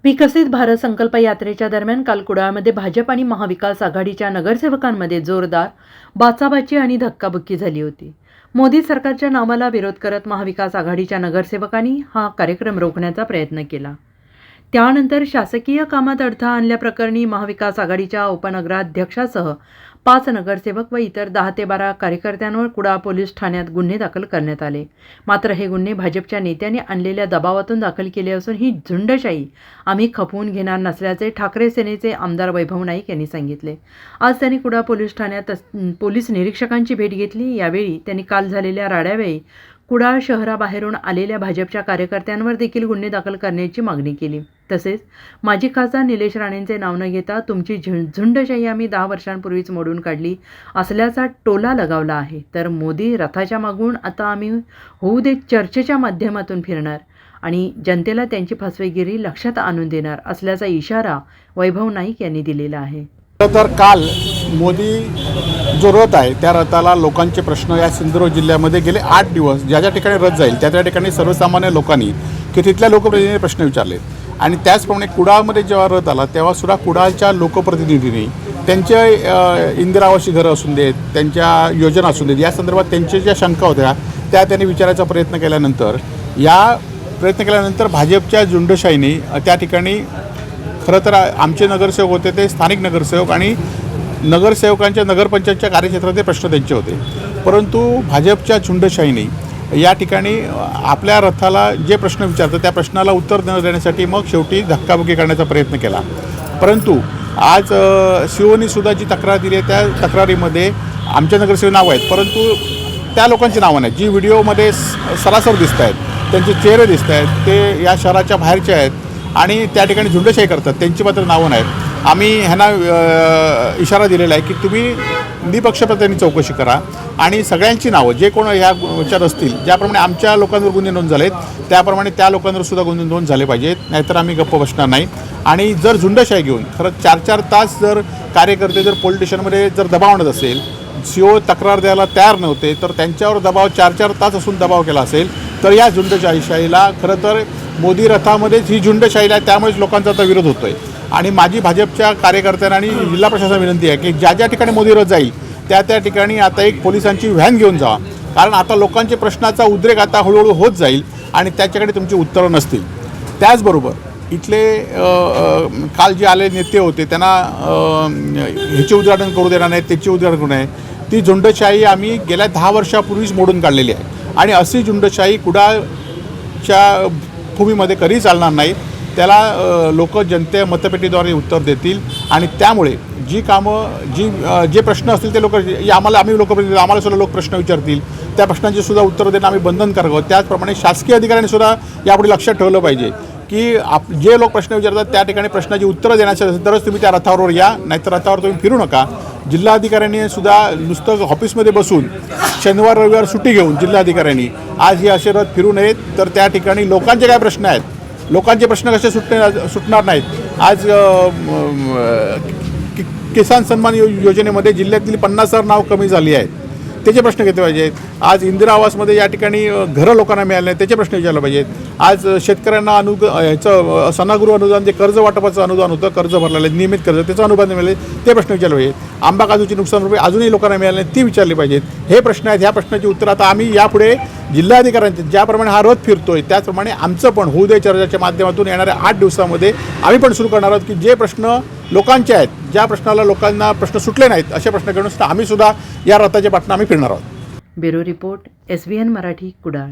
विकसित भारत संकल्प यात्रेच्या दरम्यान काल कुडाळमध्ये भाजप आणि महाविकास आघाडीच्या नगरसेवकांमध्ये जोरदार बाचाबाची आणि धक्काबुक्की झाली होती. मोदी सरकारच्या नावाला विरोध करत महाविकास आघाडीच्या नगरसेवकांनी हा कार्यक्रम रोखण्याचा प्रयत्न केला. त्यानंतर शासकीय कामात अडथळा आणल्याप्रकरणी महाविकास आघाडीच्या उपनगराध्यक्षासह 5 नगरसेवक व इतर 10 ते 12 कार्यकर्त्यांवर कुडाळ पोलीस ठाण्यात गुन्हे दाखल करण्यात आले. मात्र हे गुन्हे भाजपच्या नेत्यांनी आणलेल्या दबावातून दाखल केले असून ही झुंडशाही आम्ही खपवून घेणार नसल्याचे ठाकरे सेनेचे आमदार वैभव नाईक यांनी सांगितले. आज त्यांनी कुडाळ पोलीस ठाण्यात पोलीस निरीक्षकांची भेट घेतली. यावेळी त्यांनी काल झालेल्या राड्यावेळी कुडाळ शहराबाहेरून आलेल्या भाजपच्या कार्यकर्त्यांवर देखील गुन्हे दाखल करण्याची मागणी केली. तसेच माजी खासदार निलेश राणेंचे नाव न घेता तुमची झुंडशाही आम्ही 10 वर्षांपूर्वीच मोडून काढली असल्याचा टोला लगावला आहे. तर मोदी रथाच्या मागून आता आम्ही होऊ दे चर्चेच्या माध्यमातून फिरणार आणि जनतेला त्यांची फसवेगिरी लक्षात आणून देणार असल्याचा इशारा वैभव नाईक यांनी दिलेला आहे. तर काल मोदी जो रथ आहे त्या रथाला लोकांचे प्रश्न या सिंधुदुर्ग जिल्ह्यामध्ये गेले 8 दिवस ज्या ज्या ठिकाणी रथ जाईल त्या त्या ठिकाणी सर्वसामान्य लोकांनी की तिथल्या लोकप्रतिनिधींनी प्रश्न विचारले आणि त्याचप्रमाणे कुडाळमध्ये जेव्हा रथ आला तेव्हा सुद्धा कुडाळच्या लोकप्रतिनिधींनी त्यांचे इंदिरा आवासी घरं असून देत, त्यांच्या योजना असून देत, या संदर्भात त्यांच्या ज्या शंका होत्या त्या त्यांनी विचारायचा प्रयत्न केल्यानंतर भाजपच्या झुंडशाहीने त्या ठिकाणी खरं तर आमचे नगरसेवक होते ते स्थानिक नगरसेवक आणि नगरसेवकांच्या नगरपंचायतच्या कार्यक्षेत्रातले प्रश्न त्यांचे होते. परंतु भाजपच्या झुंडशाहीने या ठिकाणी आपल्या रथाला जे प्रश्न विचारतात त्या प्रश्नाला उत्तर न देण्यासाठी मग शेवटी धक्काबुक्की करण्याचा प्रयत्न केला. परंतु आज शिवनीसुद्धा जी तक्रार दिली आहे त्या तक्रारीमध्ये आमच्या नगरसेवक नावं आहेत परंतु त्या लोकांची नावं नाहीत जी व्हिडिओमध्ये सरासर दिसत आहेत, त्यांचे चेहरे दिसत आहेत, ते या शहराच्या बाहेरचे आहेत आणि त्या ठिकाणी झुंडशाही करतात, त्यांची मात्र नावं नाहीत. आम्ही ह्यांना इशारा दिलेला आहे की तुम्ही निपक्षपातीने चौकशी करा आणि सगळ्यांची नावं जे कोण ह्याच्यात असतील, ज्याप्रमाणे आमच्या लोकांवर गुन्हे नोंद झालेत त्याप्रमाणे त्या लोकांवर सुद्धा गुन्हे नोंद झाले पाहिजेत, नाहीतर आम्ही गप्प बसणार नाही. आणि जर झुंडशाही घेऊन खरंच 4-4 तास जर कार्यकर्ते जर पोलीस स्टेशनमध्ये जर दबाव आणत असेल, CO तक्रार द्यायला तयार नव्हते तर त्यांच्यावर दबाव 4-4 तास असून दबाव केला असेल तर या झुंडशाहीला खरं तर मोदी रथामध्येच ही झुंडशाही आहे, त्यामुळेच लोकांचा आता विरोध होतो आहे. आणि माझी भाजपच्या कार्यकर्त्यांना आणि जिल्हा प्रशासनाला विनंती आहे की ज्या ज्या ठिकाणी मोदी रथ जाईल त्या त्या ठिकाणी आता एक पोलिसांची व्हॅन घेऊन जावा, कारण आता लोकांच्या प्रश्नाचा उद्रेक आता हळूहळू होत जाईल आणि त्याच्याकडे तुमची उत्तरं नसतील. त्याचबरोबर इथले काल जे आले नेते होते त्यांना ह्याचे उद्घाटन करू देणार नाही, त्याचे उद्घाटन करू नये. ती झुंडशाही आम्ही गेल्या 10 वर्षापूर्वीच मोडून काढलेली आहे आणि अशी झुंडशाही कुडाळच्या भूमीमध्ये कधी चालणार नाही. त्याला लोक जनते मतपेटीद्वारे उत्तर देतील आणि त्यामुळे जी कामं जे प्रश्न असतील ते आम्ही लोकप्रतिनिधी आम्हाला सुद्धा लोक प्रश्न विचारतील त्या प्रश्नांची सुद्धा उत्तरं देणं आम्ही बंधनकारक आहोत. त्याचप्रमाणे शासकीय अधिकाऱ्यांनी सुद्धा यापुढे लक्षात ठेवलं पाहिजे की जे लोक प्रश्न विचारतात त्या ठिकाणी प्रश्नाची उत्तरं देण्याची असेल तरच तुम्ही त्या रथावर या, नाहीतर रथावर तुम्ही फिरू नका. जिल्हाधिकाऱ्यांनी सुद्धा नुसतं ऑफिसमध्ये बसून शनिवार रविवार सुट्टी घेऊन जिल्हाधिकाऱ्यांनी आज हे असे रथ फिरू नयेत, तर त्या ठिकाणी लोकांचे काय प्रश्न आहेत, लोकांचे प्रश्न कसे सुटणार नाहीत. आज किसान सन्मान योजनेमध्ये जिल्ह्यातील 50,000 नाव कमी झाली आहेत, त्याचे प्रश्न घेतले पाहिजेत. आज इंदिरा आवासमध्ये या ठिकाणी घरं लोकांना मिळाले नाहीत, त्याचे प्रश्न विचारले पाहिजेत. आज शेतकऱ्यांना ह्याचं सनागृह अनुदान जे कर्ज वाटपाचं अनुदान होतं, कर्ज भरलेलं आहे नियमित कर्ज त्याचं अनुदान मिळाले ते प्रश्न विचारले पाहिजेत. आंबा काजूची नुकसान रुपये अजूनही लोकांना मिळाले नाही ती विचारली पाहिजेत. हे प्रश्न आहेत, ह्या प्रश्नाची उत्तर आता आम्ही यापुढे जिल्हाधिकाऱ्यांचे ज्याप्रमाणे हा रथ फिरतोय त्याचप्रमाणे आमचं पण होऊ दे चर्चेच्या माध्यमातून येणाऱ्या 8 दिवसामध्ये आम्ही पण सुरू करणार आहोत की जे प्रश्न लोकांचे आहेत, ज्या प्रश्नाला लोकांना प्रश्न सुटले नाहीत असे प्रश्न घेऊन आम्ही सुद्धा या रथाच्या पाठनं आम्ही फिरणार आहोत. Bureau report SBN Marathi Kudal.